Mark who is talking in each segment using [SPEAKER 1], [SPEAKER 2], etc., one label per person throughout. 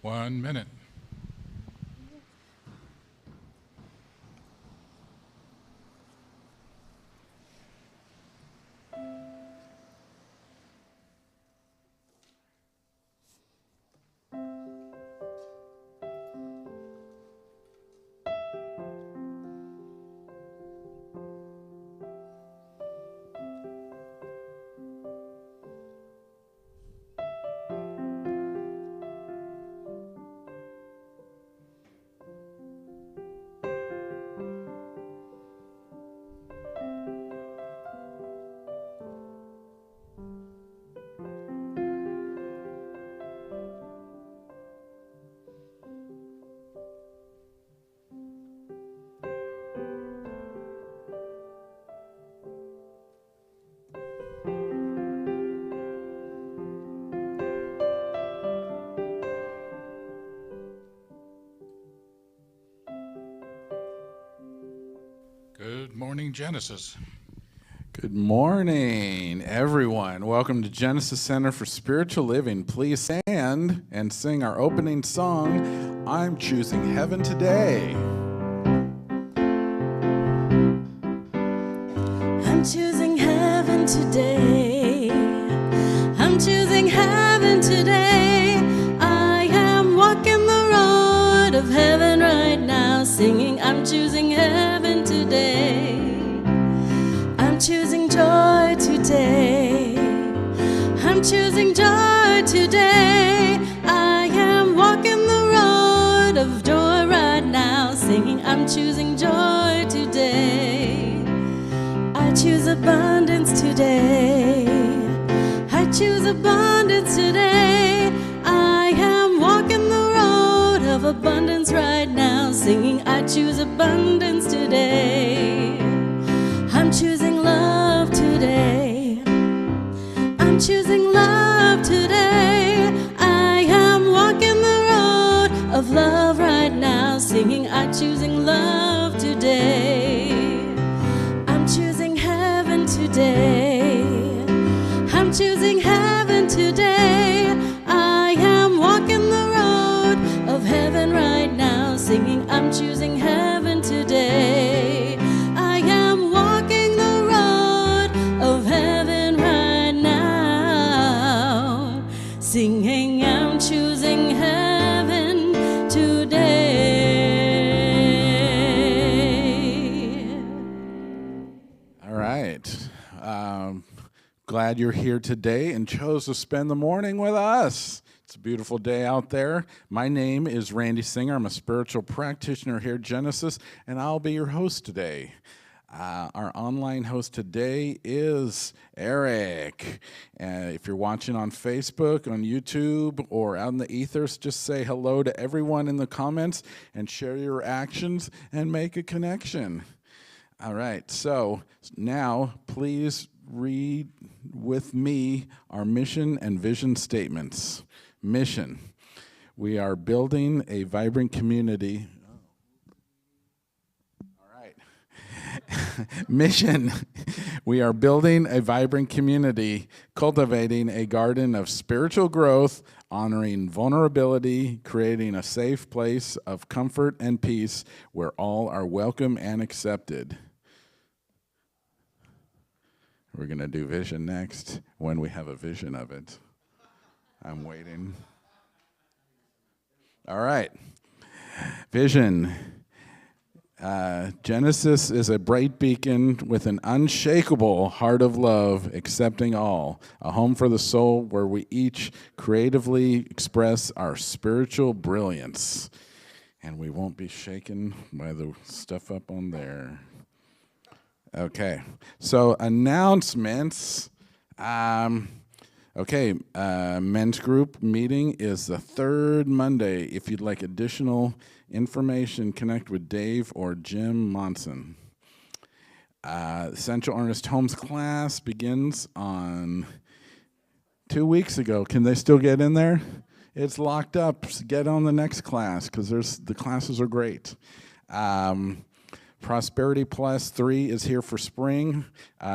[SPEAKER 1] 1 minute. Good morning, Genesis.
[SPEAKER 2] Good morning, everyone. Welcome to Genesis Center for Spiritual Living. Please stand and sing our opening song, I'm Choosing Heaven Today.
[SPEAKER 3] I'm choosing heaven today. I'm choosing heaven today. I am walking the road of heaven right now, singing, I'm choosing heaven today. I'm choosing joy today. I'm choosing joy today. I am walking the road of joy right now, singing, I'm choosing joy today. I choose abundance today. I choose abundance today. I am walking the road of abundance right now, singing, I choose abundance today. I'm choosing love today. I'm choosing love today. I am walking the road of love right now, singing, I'm choosing love today. I'm choosing heaven today. I'm choosing heaven today. I am walking the road of heaven right now, singing, I'm choosing heaven today. I am walking the road of heaven right now, singing, I'm choosing heaven today.
[SPEAKER 2] All right. Glad you're here today and chose to spend the morning with us. It's a beautiful day out there. My name is Randy Singer. I'm a spiritual practitioner here at Genesis, and I'll be your host today. Our online host today is Eric. If you're watching on Facebook, on YouTube, or out in the ethers, just say hello to everyone in the comments and share your actions and make a connection. All right, so now please read with me our mission and vision statements. Mission: we are building a vibrant community. All right. Mission: we are building a vibrant community, cultivating a garden of spiritual growth, honoring vulnerability, creating a safe place of comfort and peace where all are welcome and accepted. We're going to do vision next when we have a vision of it. I'm waiting. All right. Vision. Genesis is a bright beacon with an unshakable heart of love, accepting all. A home for the soul where we each creatively express our spiritual brilliance. And we won't be shaken by the stuff up on there. Okay, so announcements. Men's group meeting is the third Monday. If you'd like additional information, connect with Dave or Jim Monson. Central Ernest Holmes class begins on 2 weeks ago. Can they still get in there? It's locked up. So get on the next class because the classes are great. Prosperity Plus 3 is here for spring.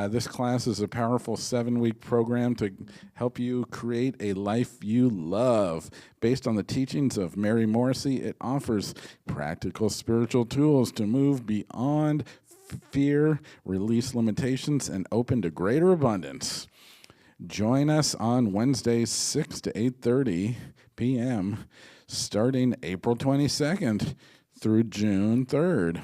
[SPEAKER 2] This class is a powerful 7-week program to help you create a life you love. Based on the teachings of Mary Morrissey, it offers practical spiritual tools to move beyond fear, release limitations, and open to greater abundance. Join us on Wednesdays, 6 to 8:30 p.m., starting April 22nd through June 3rd.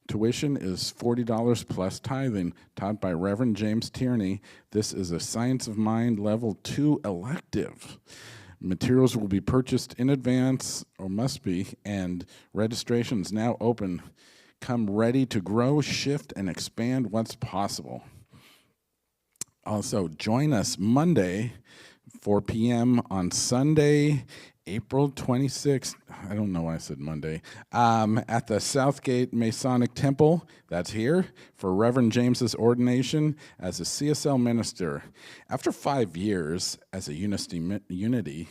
[SPEAKER 2] Tuition is $40 plus tithing, taught by Reverend James Tierney. This is a Science of Mind Level 2 elective. Materials will be purchased in advance, or must be, and registration is now open. Come ready to grow, shift, and expand what's possible. Also, join us Monday, 4 p.m. on Sunday, April 26th, I don't know why I said Monday, at the Southgate Masonic Temple, that's here, for Reverend James's ordination as a CSL minister. After 5 years as a unity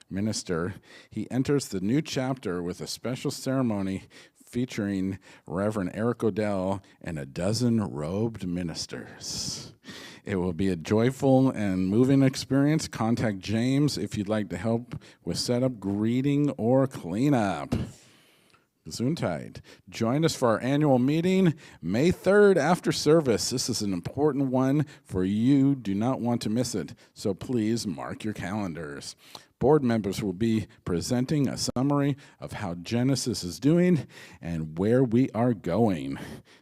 [SPEAKER 2] minister, he enters the new chapter with a special ceremony featuring Reverend Eric Odell and a dozen robed ministers. It will be a joyful and moving experience. Contact James if you'd like to help with setup, greeting, or cleanup. Gesundheit. Join us for our annual meeting May 3rd after service. This is an important one for you. Do not want to miss it, so please mark your calendars. Board members will be presenting a summary of how Genesis is doing and where we are going.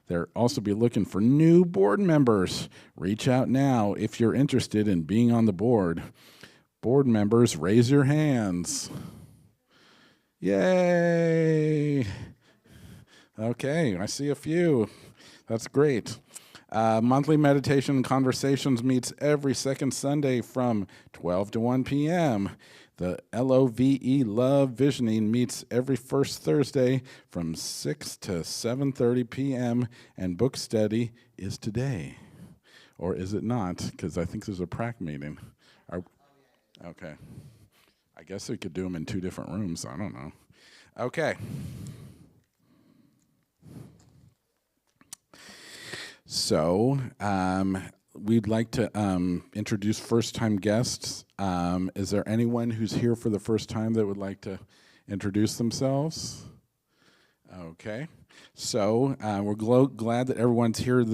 [SPEAKER 2] They'll also be looking for new board members. Reach out now if you're interested in being on the board. Board members, raise your hands. Yay! Okay, I see a few. That's great. Monthly meditation and conversations meets every second Sunday from 12 to 1 p.m. The LOVE Love Visioning meets every first Thursday from 6 to 7:30 p.m. and book study is today. Or is it not? Because I think there's a prac meeting. Okay. I guess we could do them in 2 different rooms. I don't know. Okay. So, we'd like to introduce first-time guests. Is there anyone who's here for the first time that would like to introduce themselves? Okay. So we're glad that everyone's here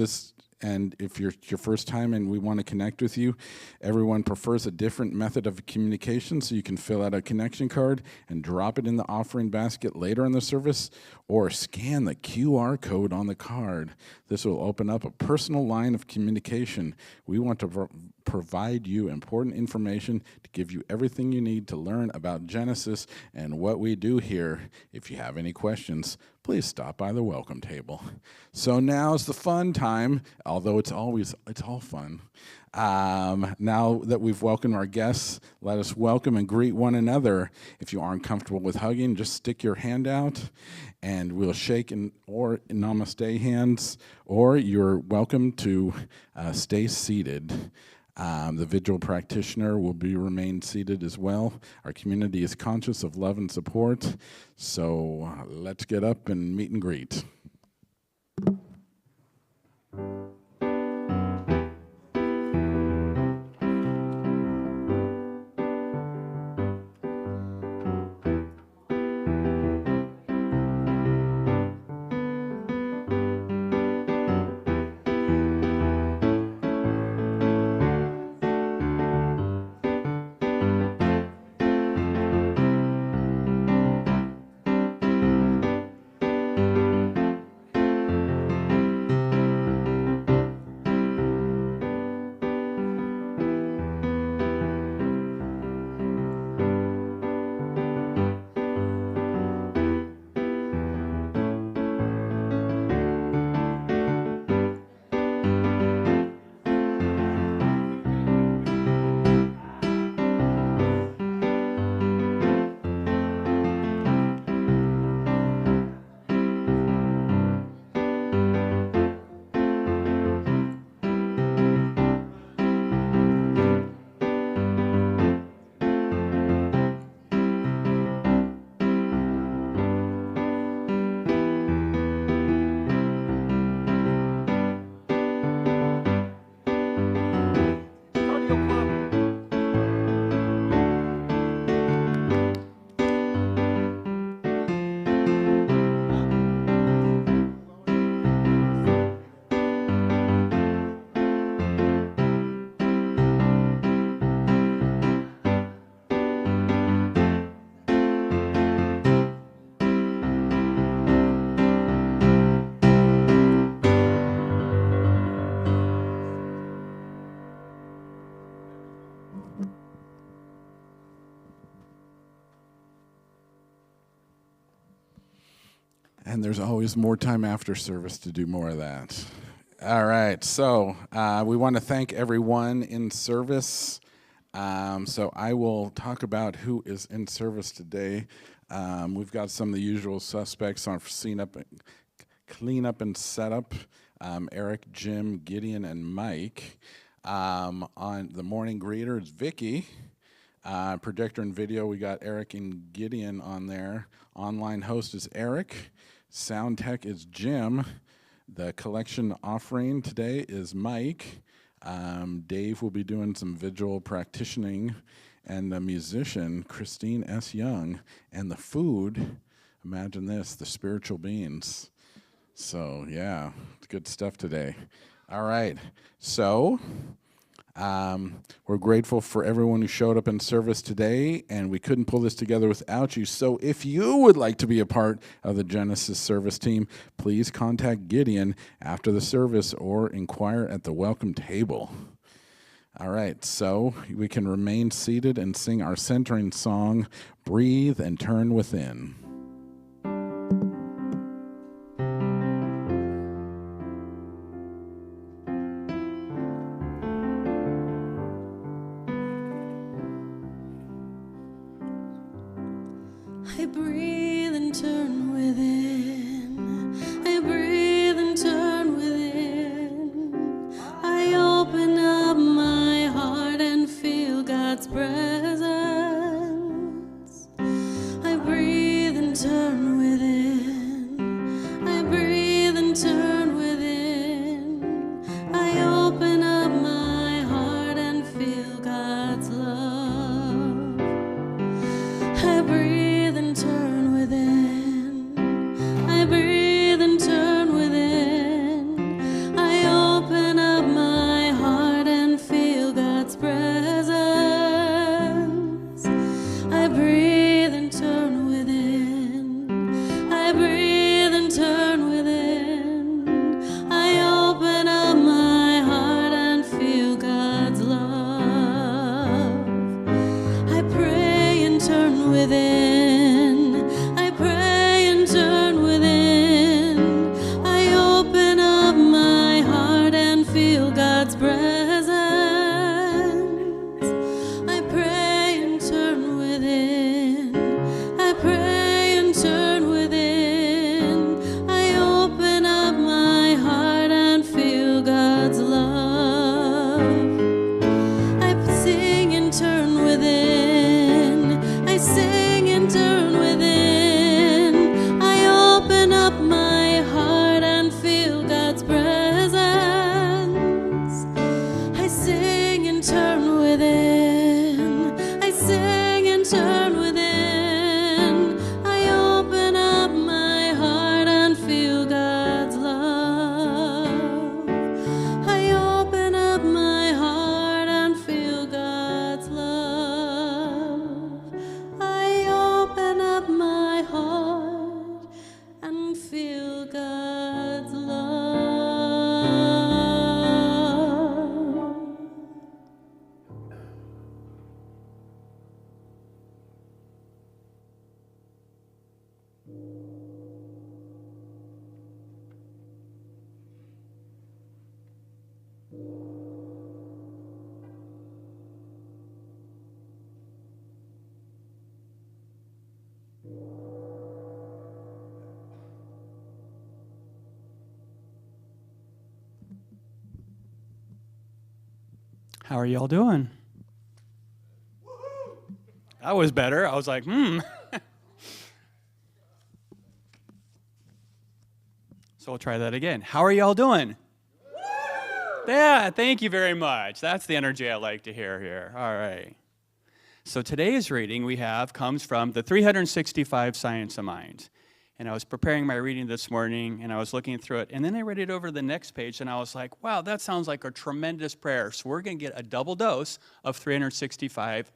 [SPEAKER 2] and if you're your first time and we want to connect with you, everyone prefers a different method of communication, so you can fill out a connection card and drop it in the offering basket later in the service, or scan the QR code on the card. This will open up a personal line of communication. We want to provide you important information to give you everything you need to learn about Genesis and what we do here. If you have any questions, please stop by the welcome table. So now's the fun time, although it's all fun. Now that we've welcomed our guests, let us welcome and greet one another. If you aren't comfortable with hugging, just stick your hand out and we'll shake or namaste hands, or you're welcome to stay seated. The vigil practitioner will remain seated as well. Our community is conscious of love and support, so let's get up and meet and greet. And there's always more time after service to do more of that. All right, so we want to thank everyone in service. So I will talk about who is in service today. We've got some of the usual suspects on clean up and setup. Eric, Jim, Gideon, and Mike. On the morning greeter is Vicky. Projector and video, we got Eric and Gideon on there. Online host is Eric. Sound tech is Jim. The collection offering today is Mike. Dave will be doing some visual practicing. And the musician, ChristineEss Young. And the food, imagine this, the spiritual beings. So, yeah, it's good stuff today. All right, so we're grateful for everyone who showed up in service today, and we couldn't pull this together without you. So if you would like to be a part of the Genesis service team, please contact Gideon after the service or inquire at the welcome table. All right, so we can remain seated and sing our centering song, Breathe and Turn Within.
[SPEAKER 3] I breathe and turn within. I breathe and turn within. I open up my heart and feel God's presence. I breathe and turn within. I breathe and turn within. I open up my heart and feel God's love. I breathe and turn within. I breathe and turn within. I open up my heart and feel God's presence. I breathe and turn within. I breathe and turn within. I open up my heart and feel God's love. I pray and turn within. I pray and turn within. I open up my heart and feel God's presence. I pray and turn within. I pray and turn within. I open up my heart and feel God's love. I sing and turn within. I sing and turn within. I open up my heart and feel God's presence. I sing and turn within. I sing and turn within. I open up my heart and feel God's love. I open up my heart and feel God's love. I open up my heart and feel God's love.
[SPEAKER 4] How are y'all doing? That was better. I was like, So we'll try that again. How are y'all doing? Yeah, thank you very much. That's the energy I like to hear here. All right. So today's reading we have comes from the 365 Science of Mind. And I was preparing my reading this morning, and I was looking through it, and then I read it over to the next page, and I was like, wow, that sounds like a tremendous prayer. So we're going to get a double dose of 365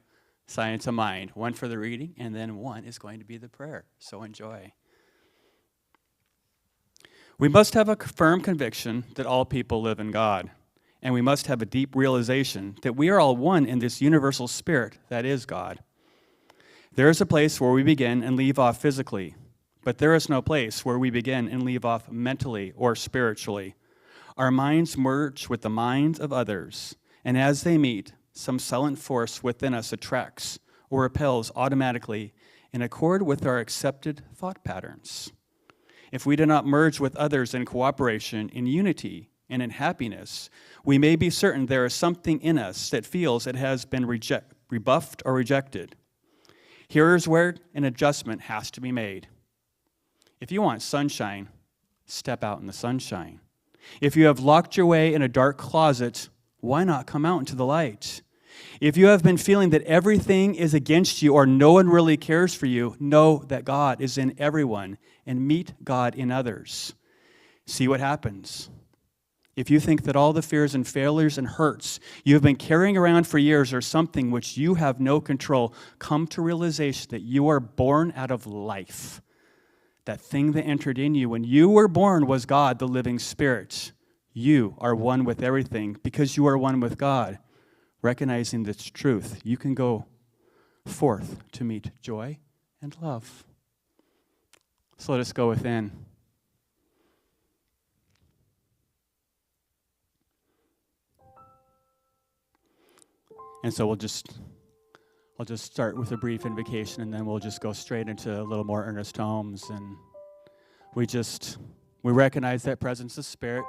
[SPEAKER 4] Science of Mind. One for the reading, and then one is going to be the prayer. So enjoy. We must have a firm conviction that all people live in God. And we must have a deep realization that we are all one in this universal spirit that is God. There is a place where we begin and leave off physically, but there is no place where we begin and leave off mentally or spiritually. Our minds merge with the minds of others, and as they meet, some silent force within us attracts or repels automatically in accord with our accepted thought patterns. If we do not merge with others in cooperation, in unity, and in happiness, we may be certain there is something in us that feels it has been rebuffed or rejected. Here is where an adjustment has to be made. If you want sunshine, step out in the sunshine. If you have locked your way in a dark closet, why not come out into the light? If you have been feeling that everything is against you or no one really cares for you, know that God is in everyone and meet God in others. See what happens. If you think that all the fears and failures and hurts you have been carrying around for years are something which you have no control, come to realization that you are born out of life. That thing that entered in you when you were born was God, the living Spirit. You are one with everything because you are one with God. Recognizing this truth, you can go forth to meet joy and love. So let us go within. And so I'll just start with a brief invocation, and then we'll just go straight into a little more earnest tomes. And we recognize that presence of Spirit,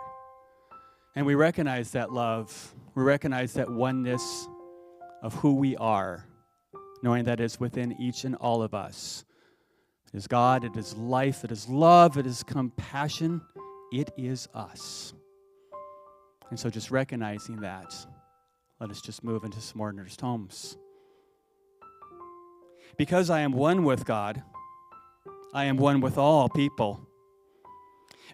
[SPEAKER 4] and we recognize that love. We recognize that oneness of who we are, knowing that it's within each and all of us. It is God, it is life, it is love, it is compassion, it is us. And so just recognizing that, let us just move into some more earnest tomes. Because I am one with God, I am one with all people.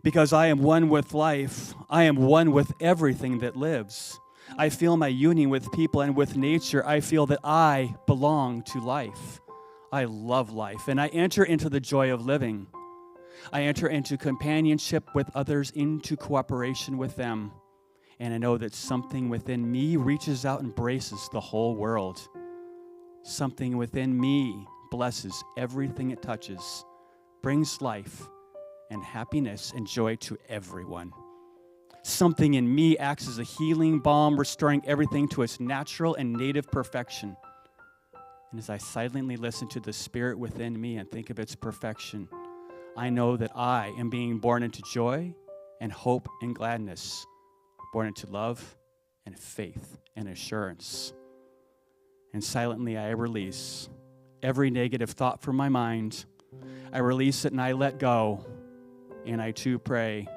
[SPEAKER 4] Because I am one with life, I am one with everything that lives. I feel my union with people and with nature. I feel that I belong to life. I love life, and I enter into the joy of living. I enter into companionship with others, into cooperation with them. And I know that something within me reaches out and embraces the whole world. Something within me blesses everything it touches, brings life and happiness and joy to everyone. Something in me acts as a healing balm, restoring everything to its natural and native perfection. And as I silently listen to the Spirit within me and think of its perfection, I know that I am being born into joy and hope and gladness, born into love and faith and assurance. And silently I release every negative thought from my mind. I release it and I let go. And I too pray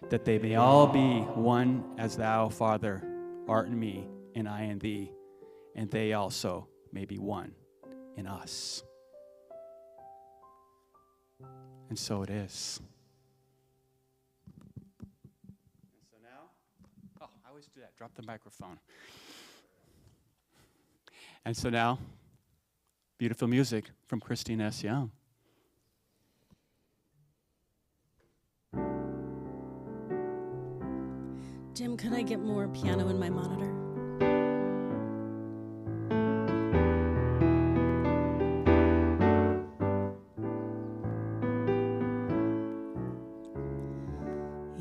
[SPEAKER 4] that they may all be one as thou, Father, art in me, and I in thee, and they also may be one in us. And so it is. And so now, I always do that, drop the microphone. And so now, beautiful music from ChristineEss Young.
[SPEAKER 3] Jim, could I get more piano in my monitor?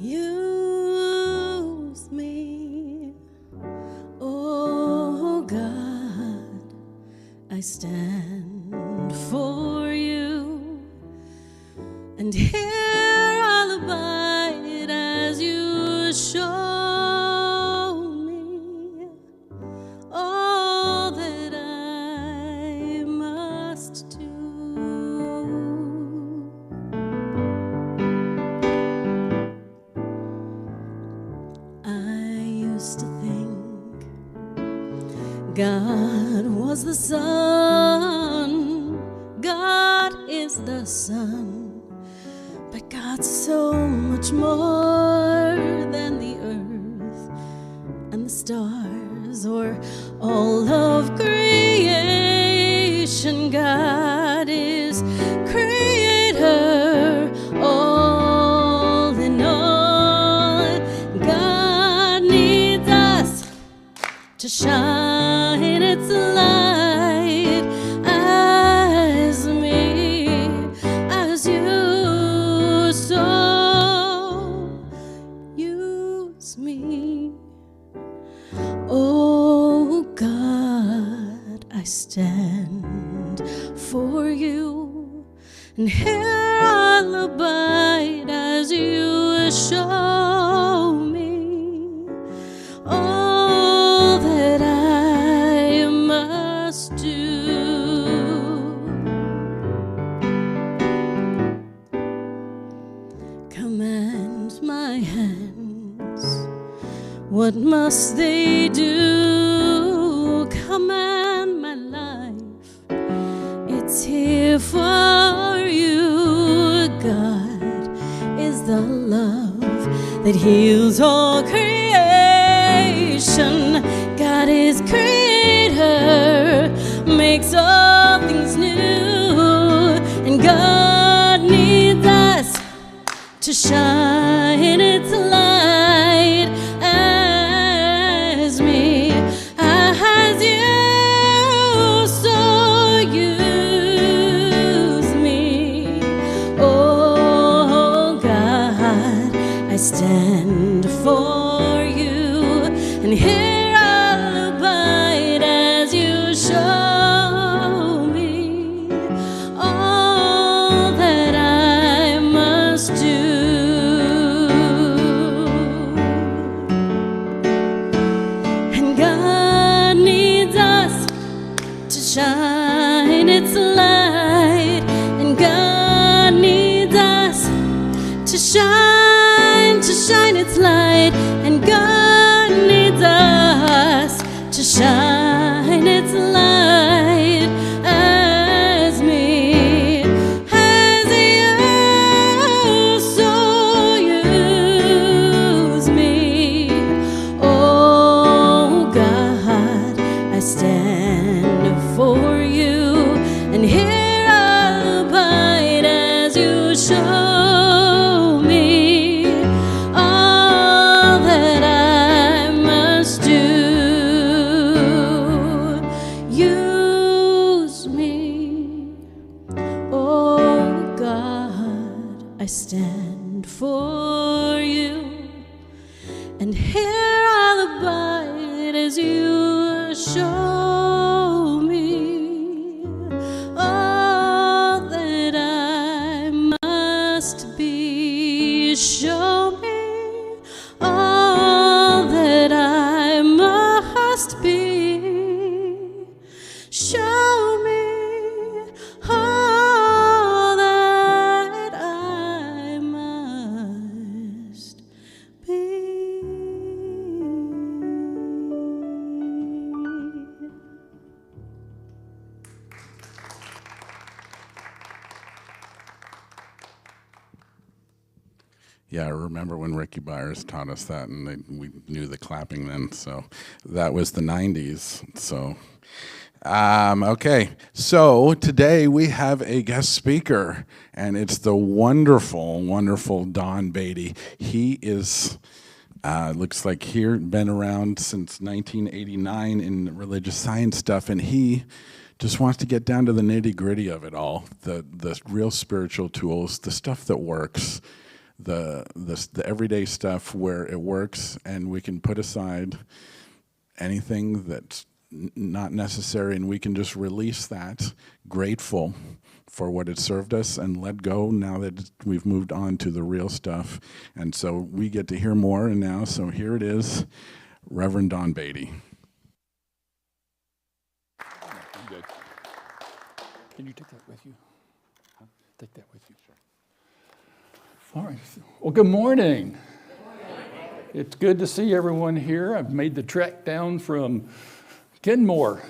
[SPEAKER 3] Use me, oh God, I stand for you, and here I'll abide as you show. God was the Son, God is the Son, but God's so much more than the earth and the stars or all of creation. God is Creator, all in all. God needs us to shine its light as me, as you. stand for you, and here I'll abide as you show me all that I must do. Command my hands, what must they do? Command my life, it's here for you. God is the love that heals all creation. God is creator, makes all things new, and God needs us to shine its light as me, as you, so use me. Oh God, I stand for you, and here I'll abide as you show me all that I must do. And God needs us to shine its light, and God needs us to shine its light, and God needs us to shine its light as me, as you, so use me. Oh God, I stand for you, and here I'll abide as you show me all that I must do. Use me, oh God, I stand for you, and here I'll abide as you show me all that I must be. Show me all that I must be. Show me all that I must be.
[SPEAKER 2] Yeah, I remember when Ricky Byers taught us that, and we knew the clapping then. So that was the 90s. So, okay. So today we have a guest speaker, and it's the wonderful, wonderful Don Beaty. He is, looks like been around since 1989 in religious science stuff, and he just wants to get down to the nitty-gritty of it all, the real spiritual tools, the stuff that works, the everyday stuff where it works, and we can put aside anything that's not necessary, and we can just release that, grateful for what it served us, and let go now that we've moved on to the real stuff. And so we get to hear more, and now, so here it is, Reverend Don Beaty.
[SPEAKER 5] I'm good. Can you take that with you? Take that with you. Sure. All right. Well, good morning. It's good to see everyone here. I've made the trek down from Kenmore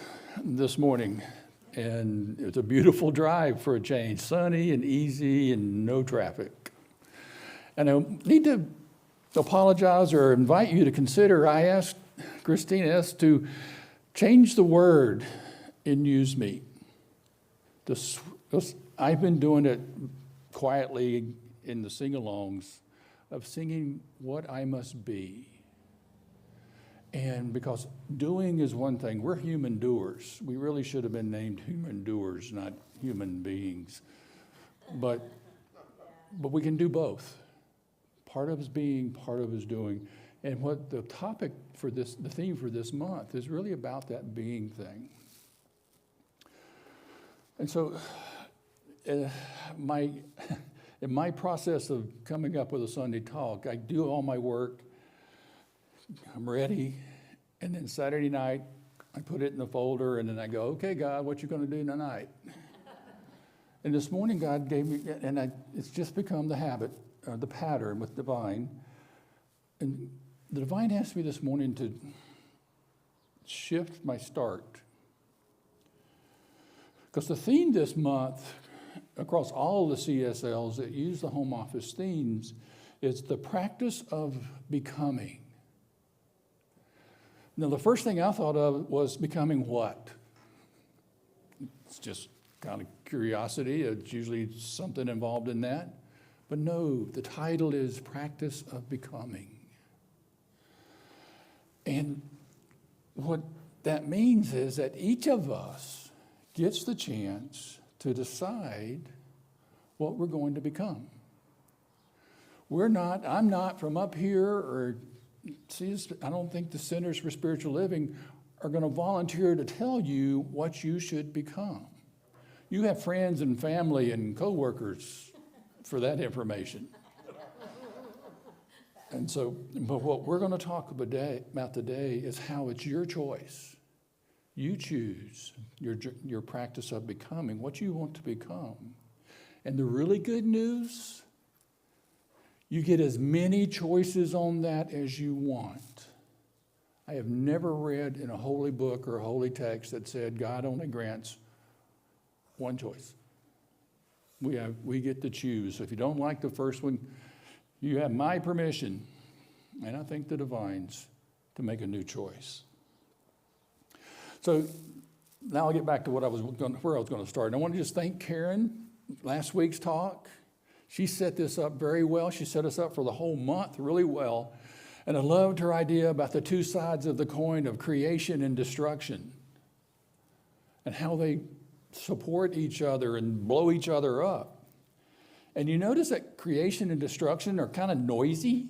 [SPEAKER 5] this morning, and it's a beautiful drive for a change. Sunny and easy and no traffic. And I need to apologize or invite you to consider, I asked ChristineEss to change the word in use me. I've been doing it quietly in the sing-alongs of singing what I must be. And because doing is one thing, we're human doers. We really should have been named human doers, not human beings. But we can do both. Part of us being, part of us doing. And what the topic for this, the theme for this month is really about that being thing. And so in my process of coming up with a Sunday talk, I do all my work, I'm ready, and then Saturday night, I put it in the folder, and then I go, okay, God, what you going to do tonight? And this morning, God gave me, and it's just become the habit, the pattern with Divine. And the Divine asked me this morning to shift my start. Because the theme this month, across all the CSLs that use the home office themes, is the practice of becoming. Now, the first thing I thought of was becoming what? It's just kind of curiosity. It's usually something involved in that. But no, the title is Practice of Becoming. And what that means is that each of us gets the chance to decide what we're going to become. I'm not from up here, or I don't think the Centers for Spiritual Living are going to volunteer to tell you what you should become. You have friends and family and coworkers for that information. And so, but what we're going to talk about today is how it's your choice. You choose your practice of becoming, what you want to become. And the really good news, you get as many choices on that as you want. I have never read in a holy book or a holy text that said God only grants one choice. We get to choose. So if you don't like the first one, you have my permission, and I think the Divine's, to make a new choice. So now I'll get back to where I was going to start. And I want to just thank Karen, last week's talk. She set this up very well. She set us up for the whole month really well. And I loved her idea about the two sides of the coin of creation and destruction, and how they support each other and blow each other up. And you notice that creation and destruction are kind of noisy.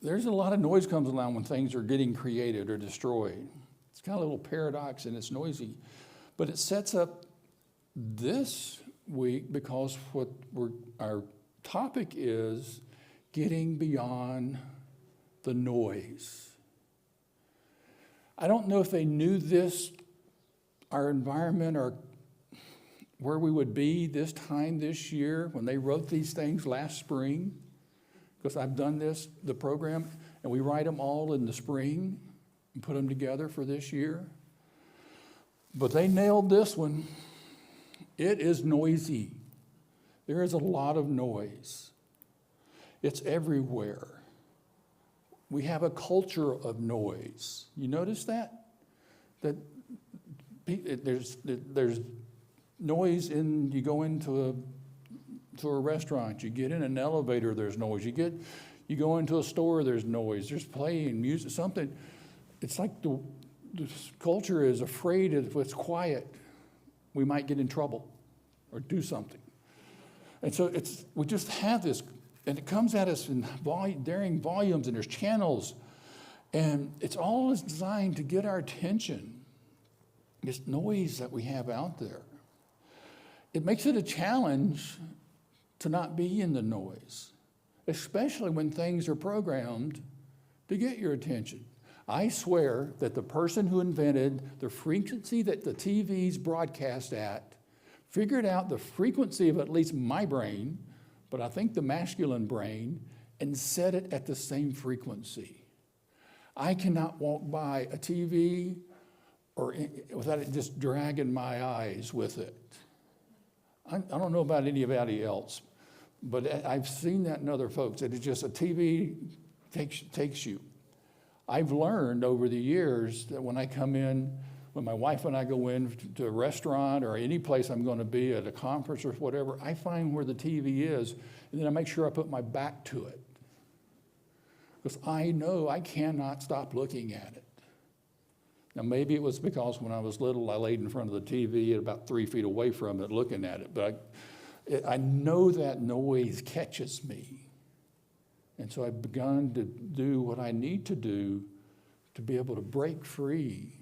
[SPEAKER 5] There's a lot of noise comes along when things are getting created or destroyed. It's kind of a little paradox, and it's noisy. But it sets up this week because our topic is getting beyond the noise. I don't know if they knew this, our environment, or where we would be this time this year when they wrote these things last spring, because I've done the program, and we write them all in the spring and put them together for this year. But they nailed this one. It is noisy. There is a lot of noise. It's everywhere. We have a culture of noise. You notice that? That there's noise you go into a restaurant, you get in an elevator, there's noise. You go into a store, there's noise. There's playing music, something. It's like the culture is afraid if it's quiet, we might get in trouble or do something. And so we just have this, and it comes at us in varying volumes, and there's channels, and it's all designed to get our attention. This noise that we have out there. It makes it a challenge to not be in the noise, especially when things are programmed to get your attention. I swear that the person who invented the frequency that the TVs broadcast at figured out the frequency of at least my brain, but I think the masculine brain, and set it at the same frequency. I cannot walk by a TV without it just dragging my eyes with it. I don't know about anybody else, but I've seen that in other folks, that it's just a TV takes you. I've learned over the years that when my wife and I go in to a restaurant or any place I'm going to be, at a conference or whatever, I find where the TV is, and then I make sure I put my back to it. Because I know I cannot stop looking at it. Now, maybe it was because when I was little, I laid in front of the TV at about 3 feet away from it, looking at it. But I know that noise catches me. And so I've begun to do what I need to do to be able to break free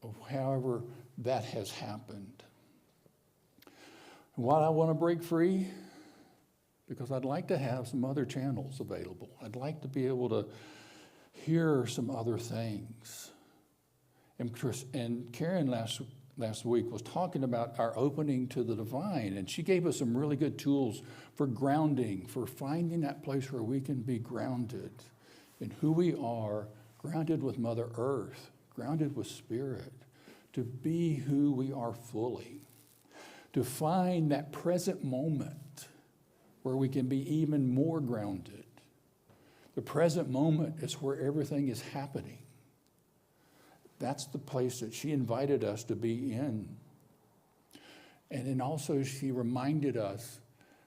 [SPEAKER 5] of however that has happened. And why I want to break free? Because I'd like to have some other channels available. I'd like to be able to hear some other things. And Karen last week was talking about our opening to the divine, and she gave us some really good tools for grounding, for finding that place where we can be grounded in who we are, grounded with Mother Earth, grounded with Spirit, to be who we are fully, to find that present moment where we can be even more grounded. The present moment is where everything is happening. That's the place that she invited us to be in. And then also she reminded us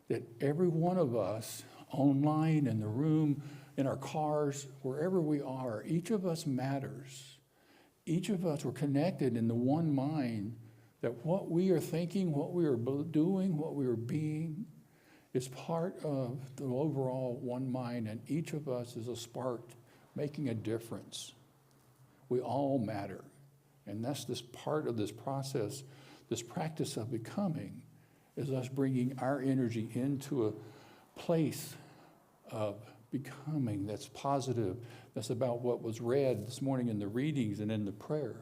[SPEAKER 5] that every one of us, online, in the room, in our cars, wherever we are, each of us matters. Each of us are connected in the one mind, that what we are thinking, what we are doing, what we are being is part of the overall one mind, and each of us is a spark making a difference. We all matter. And that's this part of this process, this practice of becoming, is us bringing our energy into a place of becoming that's positive, that's about what was read this morning in the readings and in the prayer.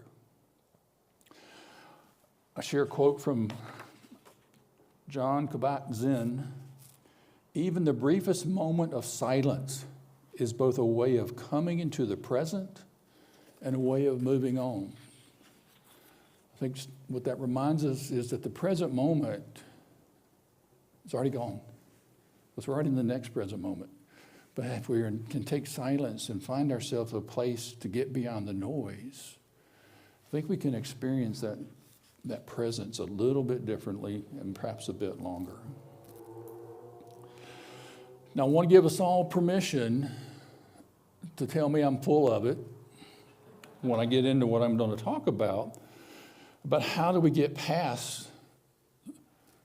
[SPEAKER 5] I share a quote from John Kabat-Zinn. Even the briefest moment of silence is both a way of coming into the present and a way of moving on. I think what that reminds us is that the present moment is already gone. It's already in the next present moment. But if we can take silence and find ourselves a place to get beyond the noise, I think we can experience that presence a little bit differently and perhaps a bit longer. Now, I want to give us all permission to tell me I'm full of it when I get into what I'm going to talk about how do we get past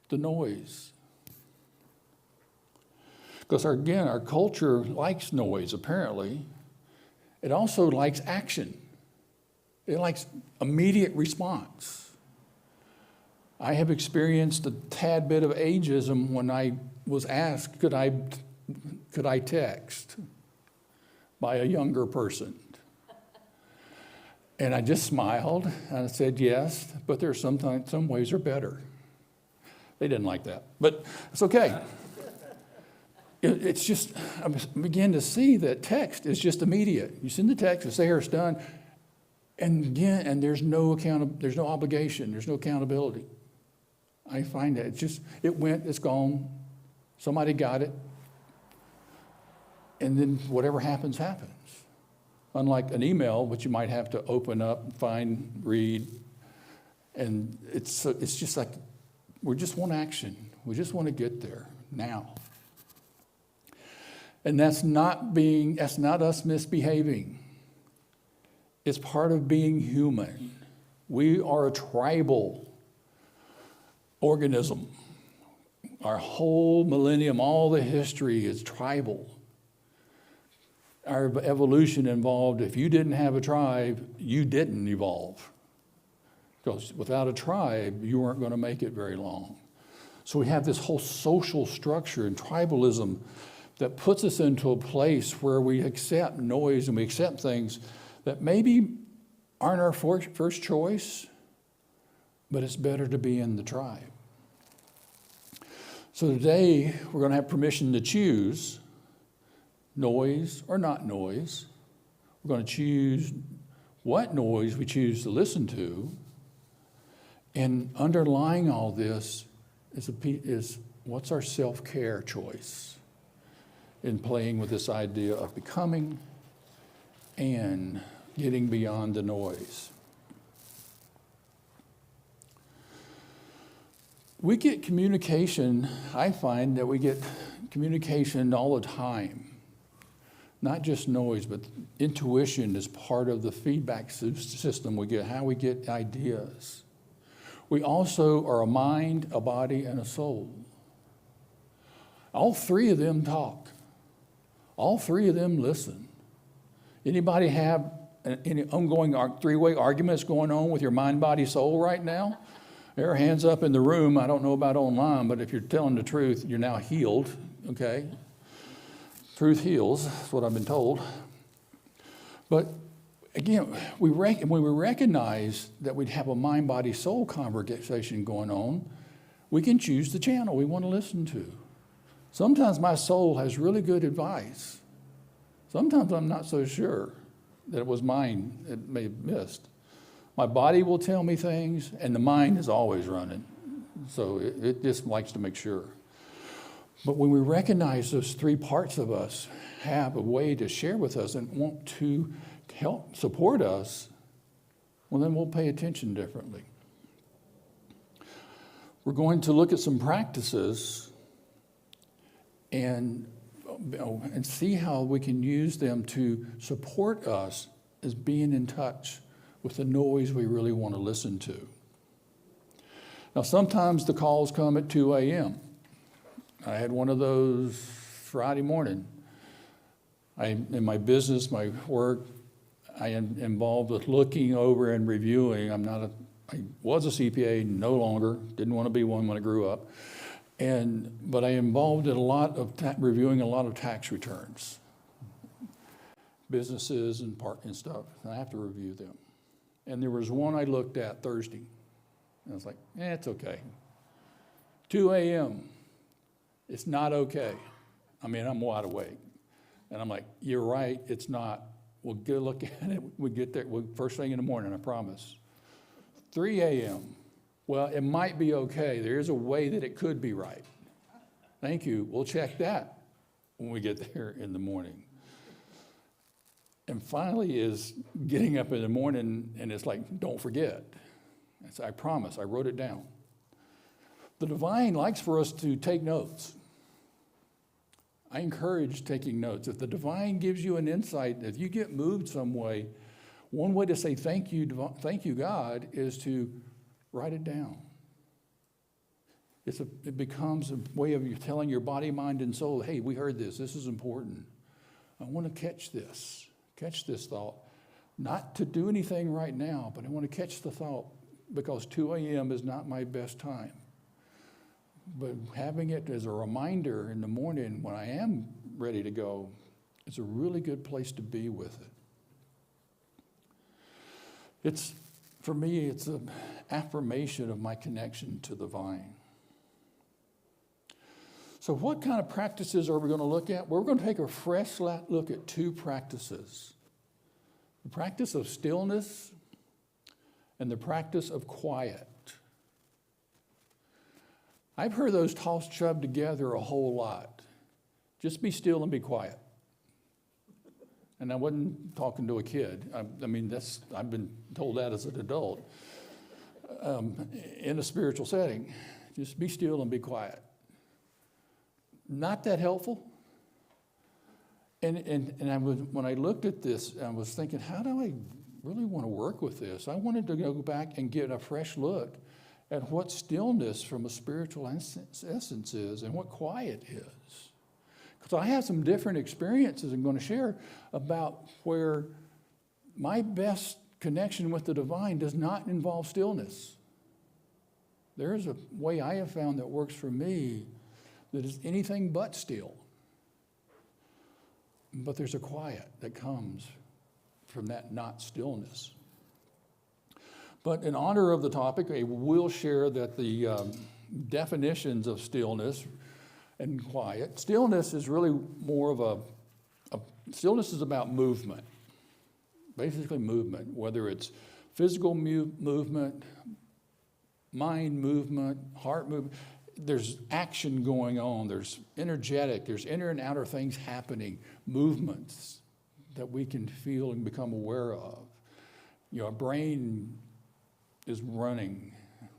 [SPEAKER 5] the noise. Because again, our culture likes noise, apparently. It also likes action. It likes immediate response. I have experienced a tad bit of ageism when I was asked, could I text by a younger person? And I just smiled and I said yes, but there's some ways are better. They didn't like that, but it's okay. It's just, I began to see that text is just immediate. You send the text, it's there, it's done, and there's no obligation, there's no accountability. I find that it went, it's gone, somebody got it, and then whatever happens, happens. Unlike an email, which you might have to open up, find, read, and it's just like, we just want action. We just want to get there now. And that's not us misbehaving. It's part of being human. We are a tribal organism. Our whole millennium, all the history is tribal. Our evolution involved, if you didn't have a tribe, you didn't evolve. Because without a tribe, you weren't going to make it very long. So we have this whole social structure and tribalism that puts us into a place where we accept noise and we accept things that maybe aren't our first choice, but it's better to be in the tribe. So today, we're going to have permission to choose noise or not noise. We're going to choose what noise we choose to listen to. And underlying all this is what's our self-care choice in playing with this idea of becoming and getting beyond the noise. We get communication, I find that we get communication all the time. Not just noise, but intuition is part of the feedback system we get, how we get ideas. We also are a mind, a body, and a soul. All three of them talk. All three of them listen. Anybody have any ongoing three-way arguments going on with your mind, body, soul right now? There are hands up in the room. I don't know about online, but if you're telling the truth, you're now healed, okay? Truth heals, that's what I've been told. But again, when we recognize that we'd have a mind, body, soul conversation going on, we can choose the channel we want to listen to. Sometimes my soul has really good advice. Sometimes I'm not so sure that it was mine that may have missed. My body will tell me things, and the mind is always running. So it just likes to make sure. But when we recognize those three parts of us have a way to share with us and want to help support us, well, then we'll pay attention differently. We're going to look at some practices and see how we can use them to support us as being in touch with the noise we really want to listen to. Now, sometimes the calls come at 2 a.m. I had one of those Friday morning. In my business, my work, I am involved with looking over and reviewing. I was a CPA, no longer, didn't want to be one when I grew up. But I involved in a lot of reviewing a lot of tax returns, businesses and stuff. And I have to review them. And there was one I looked at Thursday. And I was like, it's okay. 2 a.m. It's not okay. I mean, I'm wide awake. And I'm like, you're right, it's not. We'll go look at it. We'll get there first thing in the morning, I promise. 3 a.m. Well, it might be okay. There is a way that it could be right. Thank you. We'll check that when we get there in the morning. And finally is getting up in the morning, and it's like, don't forget. I promise, I wrote it down. The divine likes for us to take notes. I encourage taking notes. If the divine gives you an insight, if you get moved some way, one way to say thank you, God, is to write it down. It becomes a way of you telling your body, mind, and soul, hey, we heard this. This is important. I want to catch this thought. Not to do anything right now, but I want to catch the thought because 2 a.m. is not my best time. But having it as a reminder in the morning when I am ready to go is a really good place to be with it. For me, it's an affirmation of my connection to the vine. So what kind of practices are we going to look at? We're going to take a fresh look at two practices. The practice of stillness and the practice of quiet. I've heard those tossed, shoved together a whole lot. Just be still and be quiet. And I wasn't talking to a kid. I've been told that as an adult. In a spiritual setting, just be still and be quiet. Not that helpful. When I looked at this, I was thinking, how do I really want to work with this? I wanted to go back and get a fresh look at what stillness from a spiritual essence is and what quiet is. Because I have some different experiences I'm going to share about where my best connection with the divine does not involve stillness. There is a way I have found that works for me that is anything but still. But there's a quiet that comes from that not stillness. But in honor of the topic, I will share that the definitions of stillness and quiet. Stillness is really more of stillness is about movement, basically movement, whether it's physical movement, mind movement, heart movement. There's action going on. There's energetic. There's inner and outer things happening, movements that we can feel and become aware of. Our brain is running.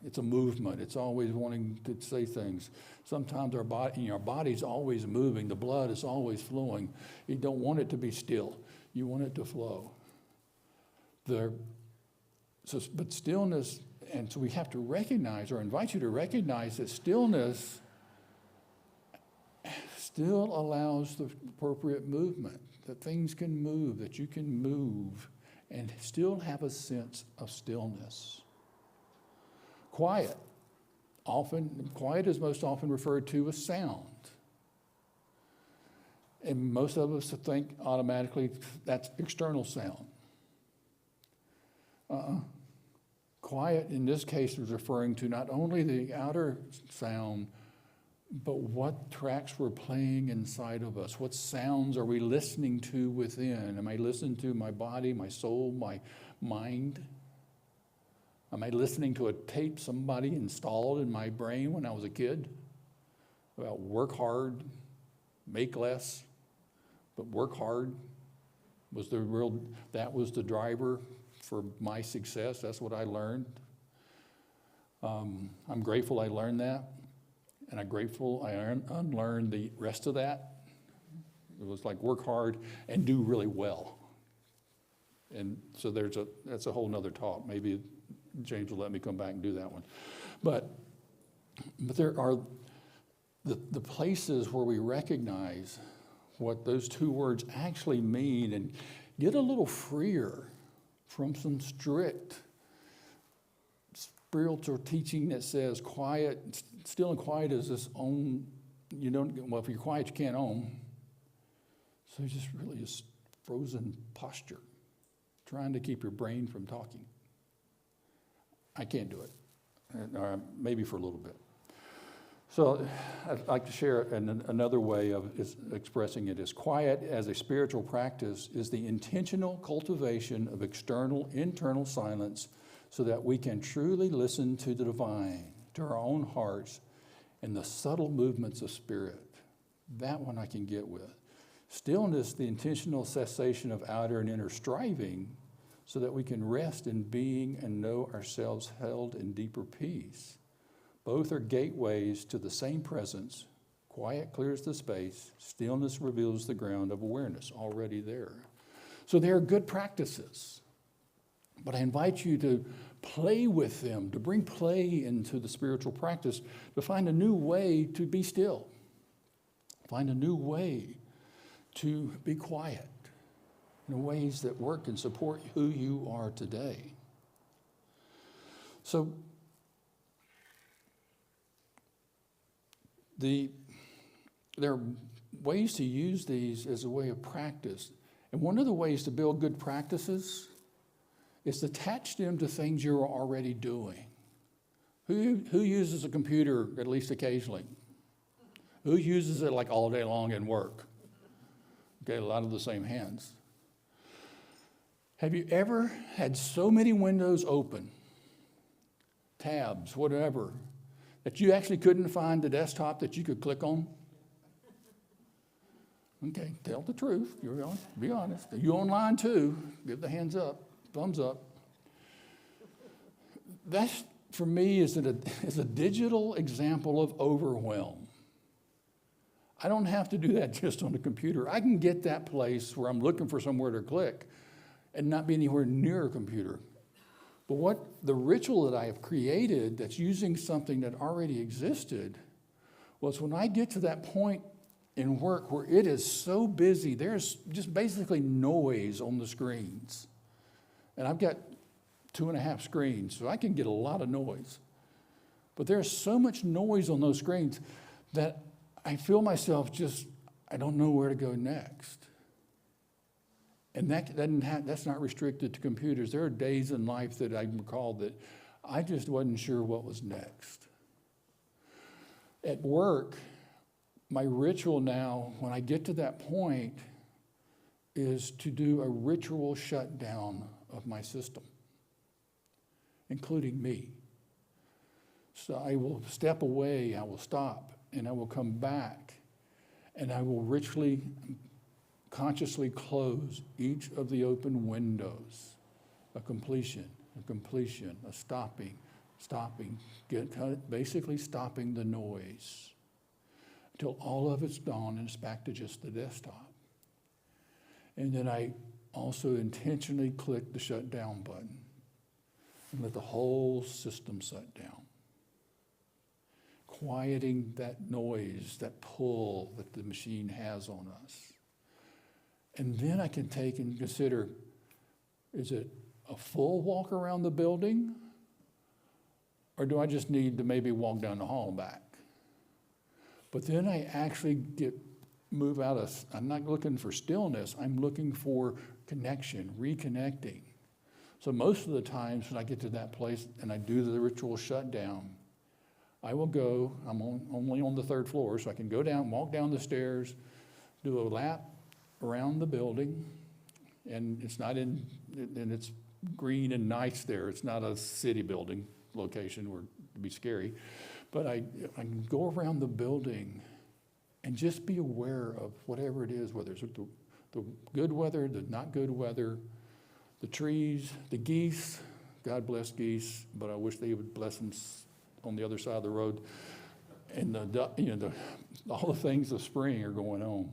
[SPEAKER 5] It's a movement. It's always wanting to say things. Sometimes our body's always moving. The blood is always flowing. You don't want it to be still. You want it to flow. But stillness, and so we have to recognize, or invite you to recognize that stillness still allows the appropriate movement, that things can move, that you can move and still have a sense of stillness. Quiet is most often referred to as sound. And most of us think automatically that's external sound. Quiet in this case is referring to not only the outer sound, but what tracks we're playing inside of us. What sounds are we listening to within? Am I listening to my body, my soul, my mind? Am I listening to a tape somebody installed in my brain when I was a kid about work hard, make less, but work hard? That was the driver for my success. That's what I learned. I'm grateful I learned that, and I'm grateful I unlearned the rest of that. It was like work hard and do really well. And so that's a whole nother talk. Maybe James will let me come back and do that one. But there are the places where we recognize what those two words actually mean and get a little freer from some strict spiritual teaching that says quiet, still and quiet is this own, if you're quiet, you can't own. So it's just really a frozen posture, trying to keep your brain from talking. I can't do it, or maybe for a little bit. So I'd like to share another way of expressing it is quiet as a spiritual practice is the intentional cultivation of internal silence so that we can truly listen to the divine, to our own hearts, and the subtle movements of spirit. That one I can get with. Stillness, the intentional cessation of outer and inner striving so that we can rest in being and know ourselves held in deeper peace. Both are gateways to the same presence. Quiet clears the space. Stillness reveals the ground of awareness already there. So they are good practices. But I invite you to play with them, to bring play into the spiritual practice, to find a new way to be still. Find a new way to be quiet in ways that work and support who you are today. So, there are ways to use these as a way of practice. And one of the ways to build good practices is to attach them to things you're already doing. Who uses a computer at least occasionally? Who uses it like all day long in work? Okay, a lot of the same hands. Have you ever had so many windows open, tabs, whatever, that you actually couldn't find the desktop that you could click on? Okay, tell the truth. You're on, be honest. Are you online too? Give the hands up, thumbs up. That's, for me, is a digital example of overwhelm. I don't have to do that just on the computer. I can get that place where I'm looking for somewhere to click and not be anywhere near a computer. But what the ritual that I have created that's using something that already existed was when I get to that point in work where it is so busy, there's just basically noise on the screens. And I've got 2.5 screens, so I can get a lot of noise. But there's so much noise on those screens that I feel myself I don't know where to go next. And that's not restricted to computers. There are days in life that I recall that I just wasn't sure what was next. At work, my ritual now, when I get to that point, is to do a ritual shutdown of my system, including me. So I will step away, I will stop, and I will come back, and I will ritually, consciously close each of the open windows. A completion, a stopping, basically stopping the noise until all of it's gone and it's back to just the desktop. And then I also intentionally click the shutdown button and let the whole system shut down, quieting that noise, that pull that the machine has on us. And then I can take and consider, Is it a full walk around the building? Or do I just need to maybe walk down the hall and back? But then I actually move out of, I'm not looking for stillness, I'm looking for connection, reconnecting. So most of the times when I get to that place and I do the ritual shutdown, I will go, only on the 3rd floor, so I can go down, walk down the stairs, do a lap around the building, and it's green and nice there. It's not a city building location where it'd be scary. But I can go around the building and just be aware of whatever it is, whether it's the good weather, the not good weather, the trees, the geese. God bless geese, but I wish they would bless them on the other side of the road. And all the things of spring are going on.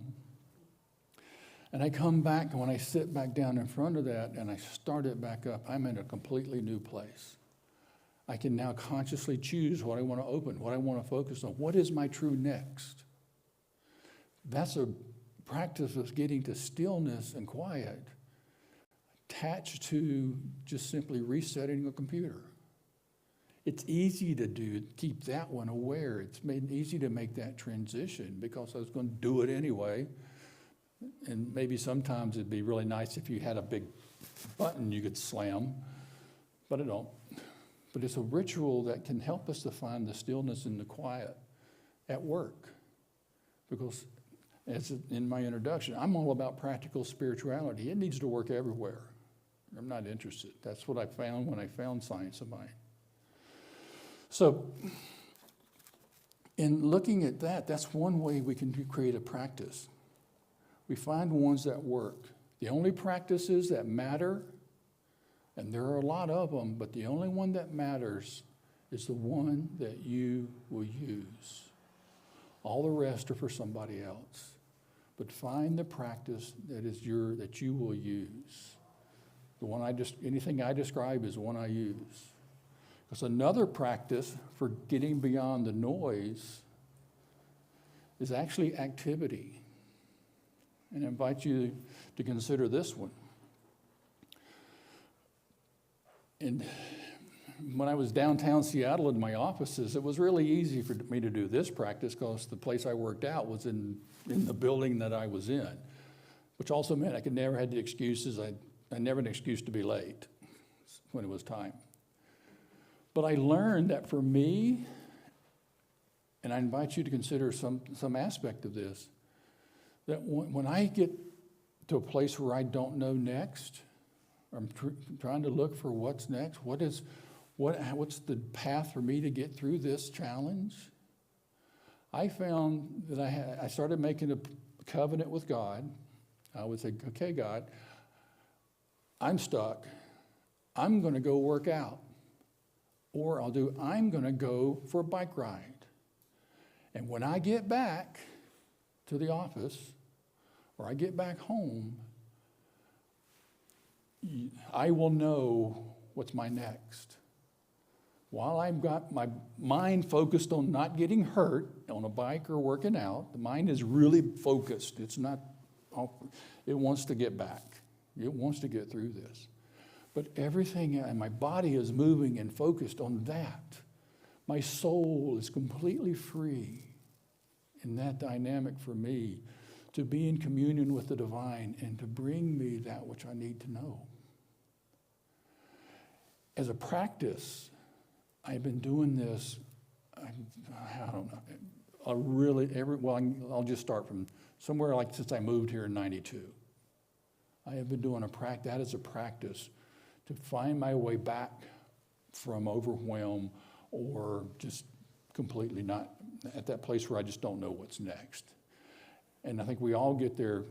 [SPEAKER 5] And I come back, and when I sit back down in front of that and I start it back up, I'm in a completely new place. I can now consciously choose what I want to open, what I want to focus on. What is my true next? That's a practice of getting to stillness and quiet, attached to just simply resetting a computer. It's easy to do, keep that one aware. It's made easy to make that transition because I was going to do it anyway. And maybe sometimes it'd be really nice if you had a big button you could slam, but I don't. But it's a ritual that can help us to find the stillness and the quiet at work. Because as in my introduction, I'm all about practical spirituality. It needs to work everywhere. I'm not interested. That's what I found when I found Science of Mind. So in looking at that, that's one way we can create a practice. We find ones that work. The only practices that matter, and there are a lot of them, but the only one that matters is the one that you will use. All the rest are for somebody else. But find the practice that you will use. The one anything I describe is the one I use. Because another practice for getting beyond the noise is actually activity. And I invite you to consider this one. And when I was downtown Seattle in my offices, it was really easy for me to do this practice because the place I worked out was in the building that I was in, which also meant I never had the excuses. I never had an excuse to be late when it was time. But I learned that for me, and I invite you to consider some aspect of this, that when I get to a place where I don't know next, I'm trying to look for what's next, what's the path for me to get through this challenge, I found that I started making a covenant with God. I would say, okay, God, I'm stuck. I'm going to go work out. Or I'm going to go for a bike ride. And when I get back to the office, or I get back home, I will know what's my next. While I've got my mind focused on not getting hurt on a bike or working out, the mind is really focused. It wants to get back. It wants to get through this. But everything, and my body is moving and focused on that. My soul is completely free in that dynamic for me to be in communion with the divine and to bring me that which I need to know. As a practice, I've been doing this, I don't know, I'll just start from somewhere like since I moved here in 92. I have been doing that as a practice to find my way back from overwhelm or just completely not at that place where I just don't know what's next. And I think we all get there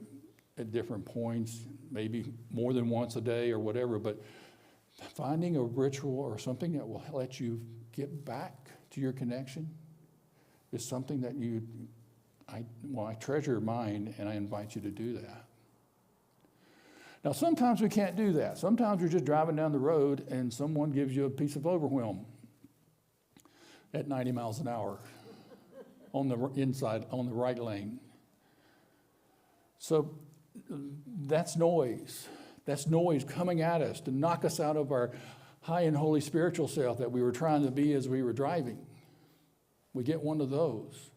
[SPEAKER 5] at different points, maybe more than once a day or whatever, but finding a ritual or something that will let you get back to your connection is something that I treasure mine, and I invite you to do that. Now, sometimes we can't do that. Sometimes you're just driving down the road and someone gives you a piece of overwhelm at 90 miles an hour on the right lane. So that's noise. That's noise coming at us to knock us out of our high and holy spiritual self that we were trying to be as we were driving. We get one of those.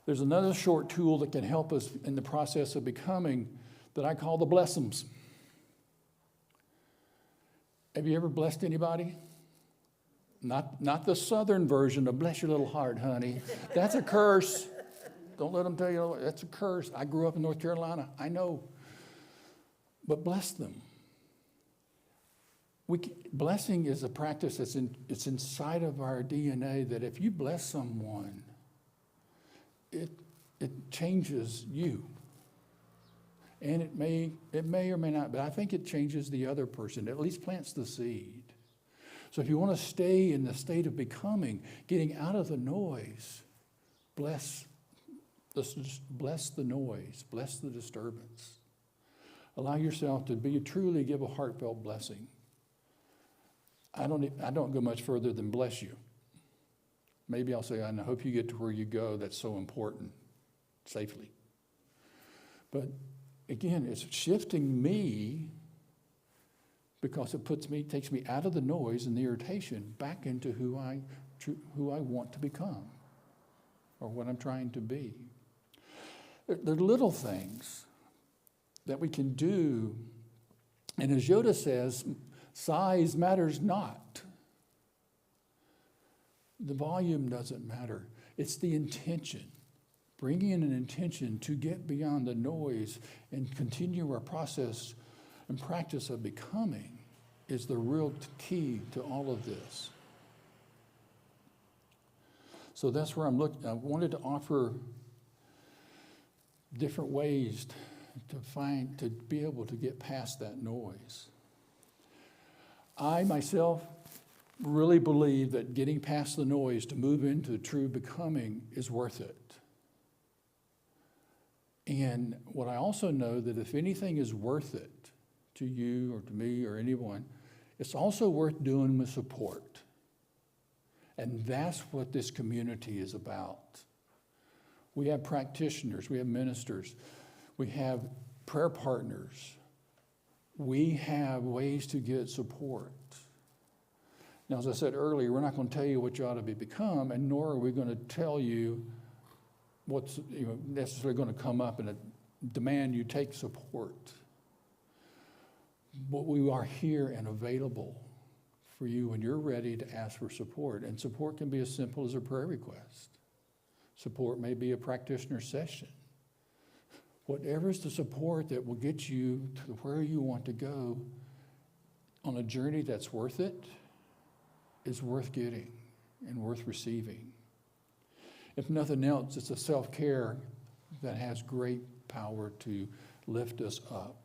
[SPEAKER 5] There's another short tool that can help us in the process of becoming that I call the blessings. Have you ever blessed anybody? Not the southern version of bless your little heart, honey. That's a curse. Don't let them tell you that's a curse. I grew up in North Carolina. I know. But bless them. Blessing is a practice it's inside of our DNA that if you bless someone, it changes you. And it may or may not, but I think it changes the other person. It at least plants the seed. So if you want to stay in the state of becoming, getting out of the noise, bless the noise, bless the disturbance. Allow yourself to truly give a heartfelt blessing. I don't go much further than bless you. Maybe I'll say, I hope you get to where you go. That's so important, safely. But again, it's shifting me because it takes me out of the noise and the irritation back into who I want to become or what I'm trying to be. They're little things that we can do. And as Yoda says, size matters not. The volume doesn't matter. It's the intention. Bringing in an intention to get beyond the noise and continue our process and practice of becoming is the real key to all of this. So that's where I'm looking. I wanted to offer different ways to be able to get past that noise. I myself really believe that getting past the noise to move into true becoming is worth it. And what I also know that if anything is worth it to you or to me or anyone, it's also worth doing with support. And that's what this community is about. We have practitioners, we have ministers, we have prayer partners. We have ways to get support. Now, as I said earlier, we're not going to tell you what you ought to become, and nor are we going to tell you what's necessarily going to come up and demand you take support. But we are here and available for you when you're ready to ask for support. And support can be as simple as a prayer request. Support may be a practitioner session. Whatever is the support that will get you to where you want to go on a journey that's worth it is worth getting and worth receiving. If nothing else, it's a self-care that has great power to lift us up.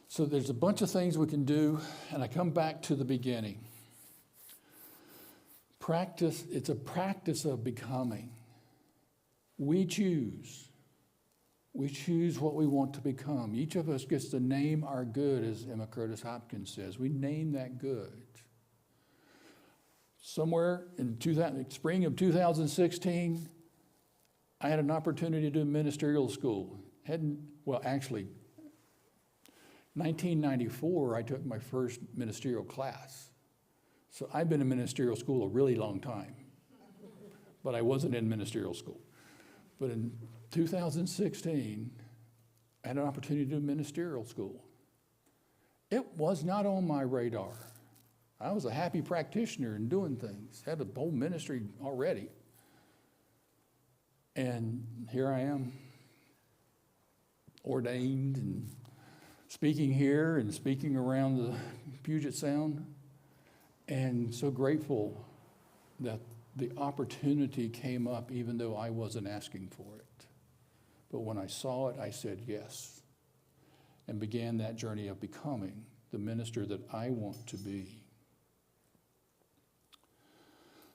[SPEAKER 5] So there's a bunch of things we can do, and I come back to the beginning. Practice, it's a practice of becoming. We choose. We choose what we want to become. Each of us gets to name our good, as Emma Curtis Hopkins says. We name that good. Somewhere in spring of 2016, I had an opportunity to do ministerial school. 1994, I took my first ministerial class. So I've been in ministerial school a really long time, but I wasn't in ministerial school. But in 2016, I had an opportunity to do ministerial school. It was not on my radar. I was a happy practitioner and doing things, had a whole ministry already. And here I am, ordained and speaking here and speaking around the Puget Sound, and so grateful that the opportunity came up even though I wasn't asking for it. But when I saw it, I said yes, and began that journey of becoming the minister that I want to be.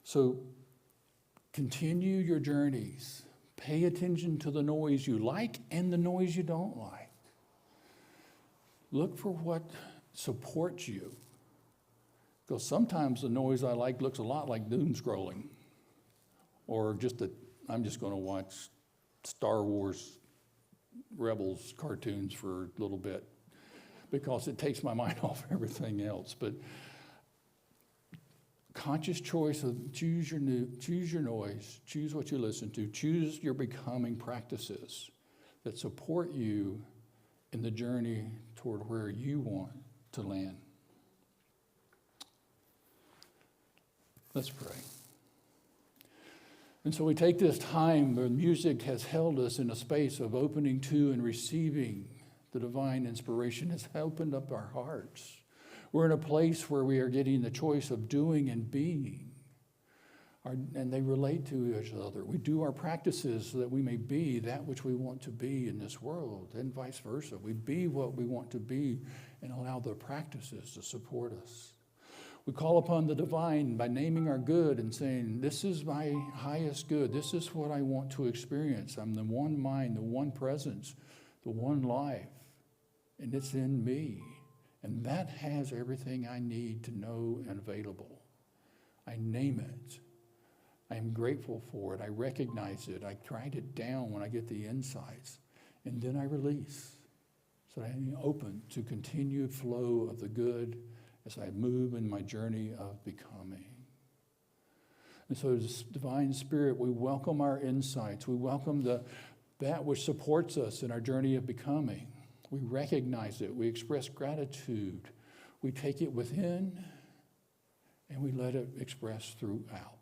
[SPEAKER 5] So continue your journeys. Pay attention to the noise you like and the noise you don't like. Look for what supports you. Because sometimes the noise I like looks a lot like doom scrolling. Or I'm just going to watch Star Wars Rebels cartoons for a little bit because it takes my mind off everything else. But conscious choice of choose your noise, choose what you listen to, choose your becoming practices that support you in the journey toward where you want to land. Let's pray. And so we take this time where music has held us in a space of opening to and receiving the divine inspiration, has opened up our hearts. We're in a place where we are getting the choice of doing and being. And they relate to each other. We do our practices so that we may be that which we want to be in this world, and vice versa. We be what we want to be and allow the practices to support us. We call upon the divine by naming our good and saying, this is my highest good. This is what I want to experience. I'm the one mind, the one presence, the one life, and it's in me. And that has everything I need to know and available. I name it. I am grateful for it. I recognize it. I write it down when I get the insights. And then I release so that I am open to continued flow of the good as I move in my journey of becoming. And so as divine spirit, we welcome our insights. We welcome that which supports us in our journey of becoming. We recognize it. We express gratitude. We take it within and we let it express throughout.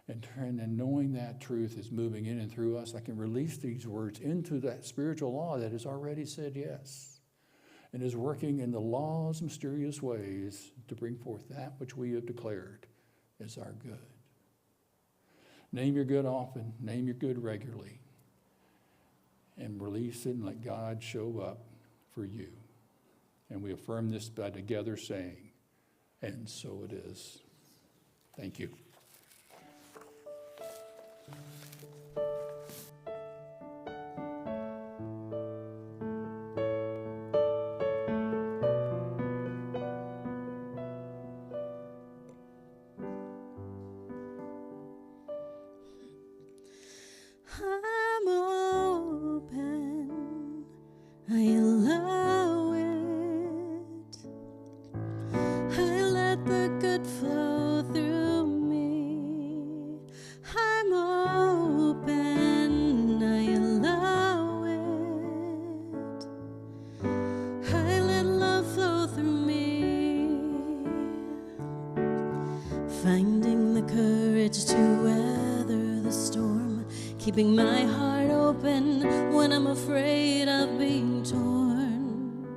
[SPEAKER 5] And knowing that truth is moving in and through us, I can release these words into that spiritual law that has already said yes and is working in the law's mysterious ways to bring forth that which we have declared as our good. Name your good often, name your good regularly, and release it and let God show up for you. And we affirm this by together saying, and so it is. Thank you.
[SPEAKER 3] I'm open, I allow it. I let the good flow through me. I'm open, I allow it. I let love flow through me. Finding the courage to weather the storm, keeping my heart open when I'm afraid of being torn.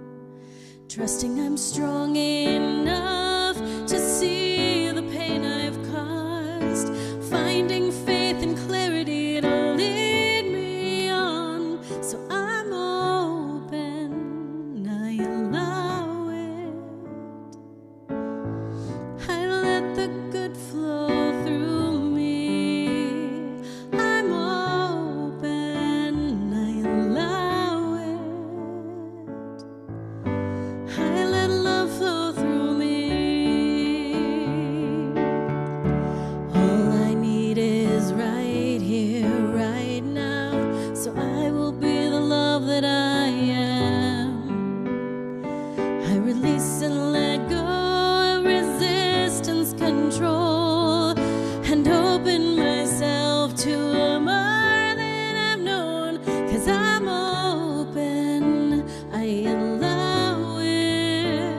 [SPEAKER 3] Trusting I'm strong enough to see the pain I've caused. Finding faith and clarity to lead me on. So I'm open, I allow it. I let the good flow through me. I'm open, I allow it. I let love flow through me. All I need is right here, right now. So I will be the love that I am. I release and let go of resistance, control, and open myself to a more than I've known. 'Cause I'm open, I allow it.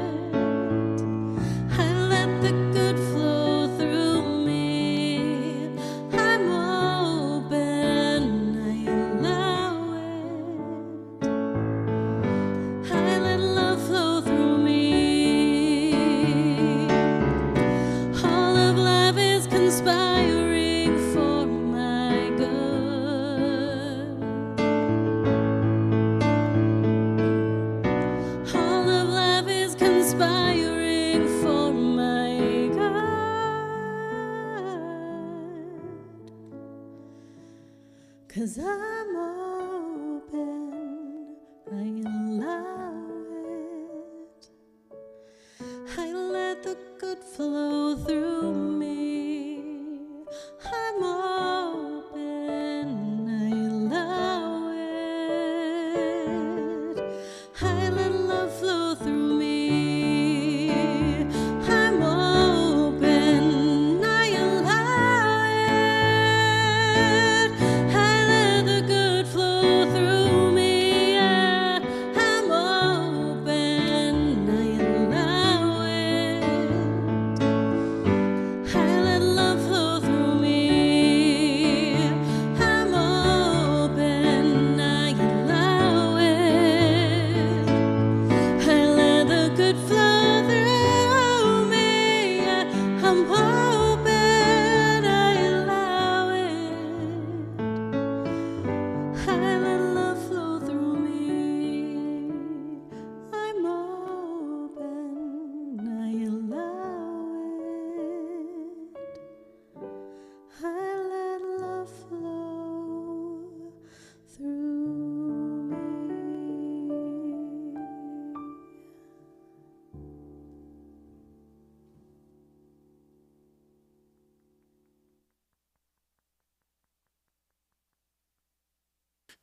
[SPEAKER 3] I let the good flow through me. I'm open, I allow it. I let love flow through me. All of life is conspiring for my good. All of life is conspiring for my good. 'Cause I'm open, I allow it. I let the good flow through me. I'm open, I allow it.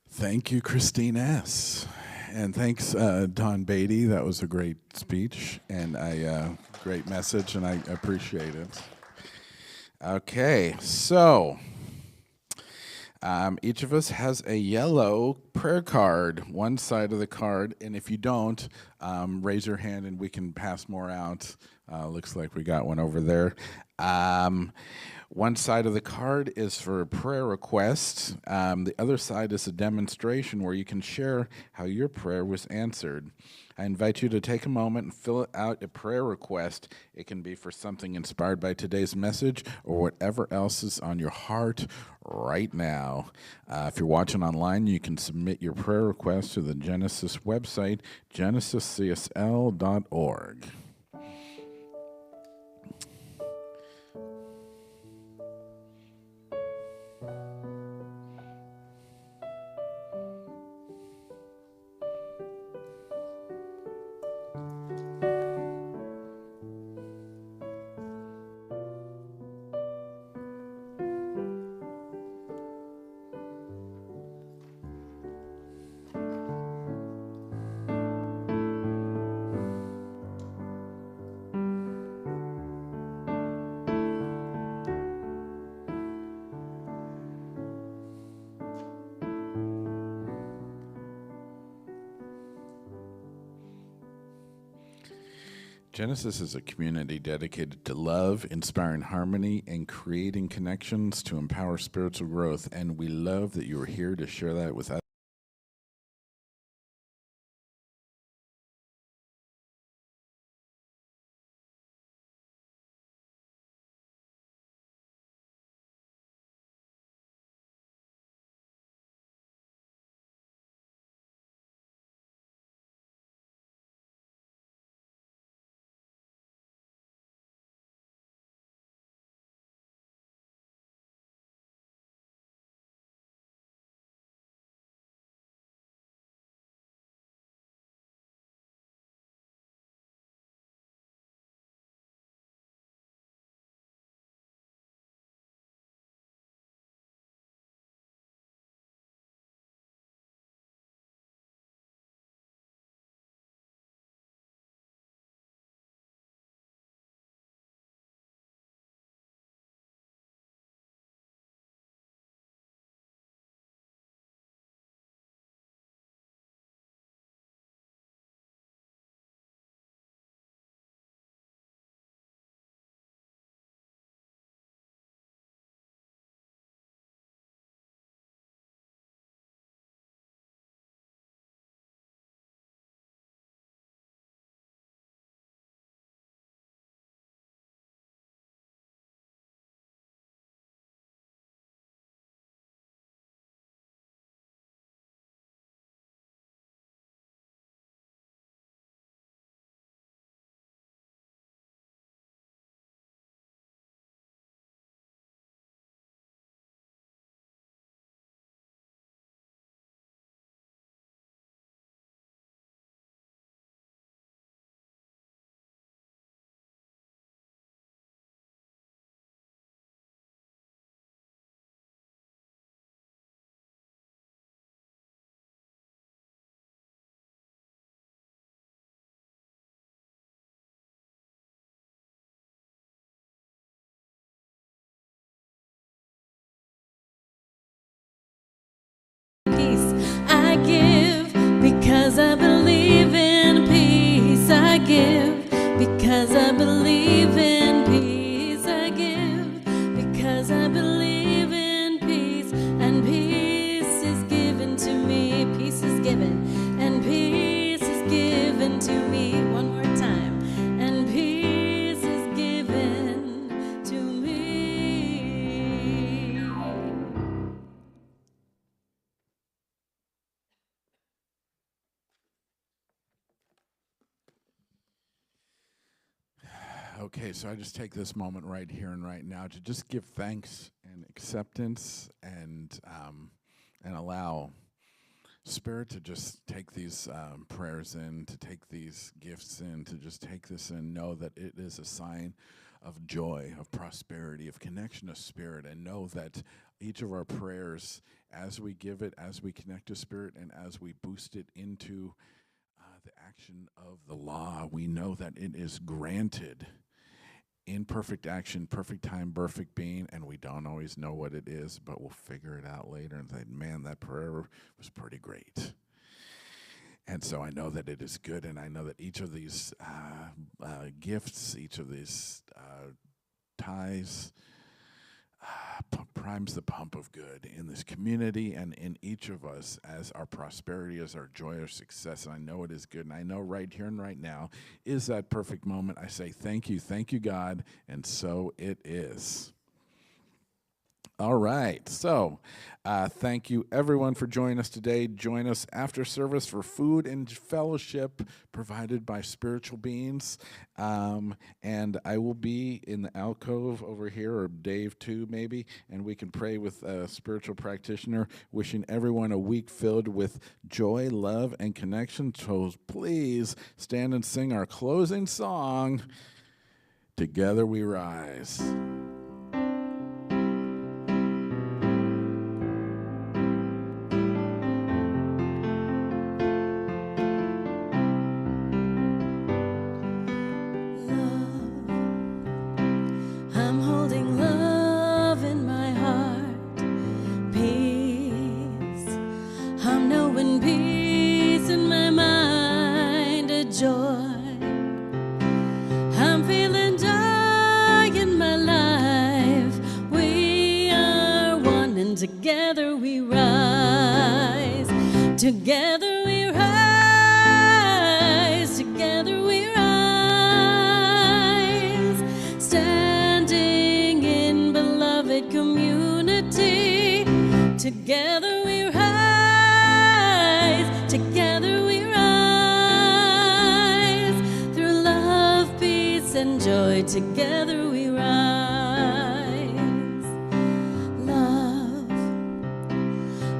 [SPEAKER 2] Thank you, ChristineEss. And thanks, Don Beaty. That was a great speech and a great message, and I appreciate it. Okay, so each of us has a yellow prayer card, one side of the card, and if you don't, raise your hand and we can pass more out. Looks like we got one over there. One side of the card is for a prayer request. The other side is a demonstration where you can share how your prayer was answered. I invite you to take a moment and fill out a prayer request. It can be for something inspired by today's message or whatever else is on your heart right now. If you're watching online, you can submit your prayer request to the Genesis website, genesiscsl.org. Genesis is a community dedicated to love, inspiring harmony, and creating connections to empower spiritual growth. And we love that you are here to share that with us.
[SPEAKER 3] Peace I give because I believe in peace. I give because I believe in peace. I give because I believe in peace. And peace is given to me. Peace is given. And peace is given to me. One more time. And peace is given to me.
[SPEAKER 2] Okay, so I just take this moment right here and right now to just give thanks and acceptance and allow Spirit to just take these prayers in, to take these gifts in, to just take this in, know that it is a sign of joy, of prosperity, of connection of spirit, and know that each of our prayers, as we give it, as we connect to spirit, and as we boost it into the action of the law, we know that it is granted in perfect action, perfect time, perfect being, and we don't always know what it is, but we'll figure it out later and say, man, that prayer was pretty great. And so I know that it is good, and I know that each of these gifts, each of these ties, primes the pump of good in this community and in each of us as our prosperity, as our joy, our success. And I know it is good. And I know right here and right now is that perfect moment. I say thank you, God, and so it is. All right, so thank you everyone for joining us today. Join us after service for food and fellowship provided by spiritual beings. And I will be in the alcove over here, or Dave too maybe, and we can pray with a spiritual practitioner, wishing everyone a week filled with joy, love, and connection. So please stand and sing our closing song, Together We Rise.
[SPEAKER 3] Together we rise, together we rise, together we rise, standing in beloved community. Together we rise, together we rise, through love, peace, and joy. Together we rise.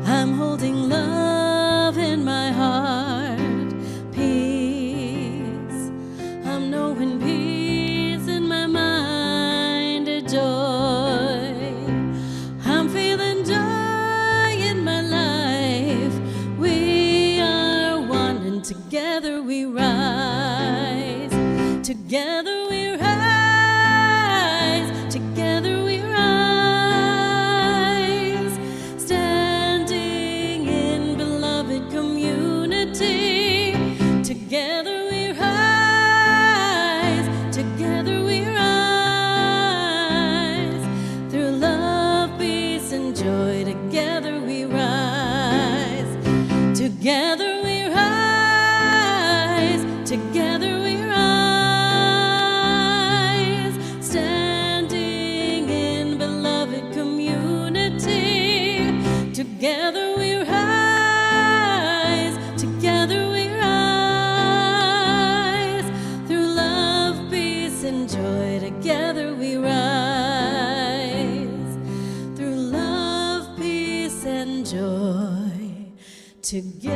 [SPEAKER 3] I'm holding love in my heart, peace. I'm knowing peace in my mind, a joy. I'm feeling joy in my life. We are one, and together we rise. Together we rise. Together we rise. Together we rise, together we rise, through love, peace, and joy. Together we rise, together we rise, together we rise, standing in beloved community. Together we rise, together we joy. Together we rise, through love, peace, and joy. Together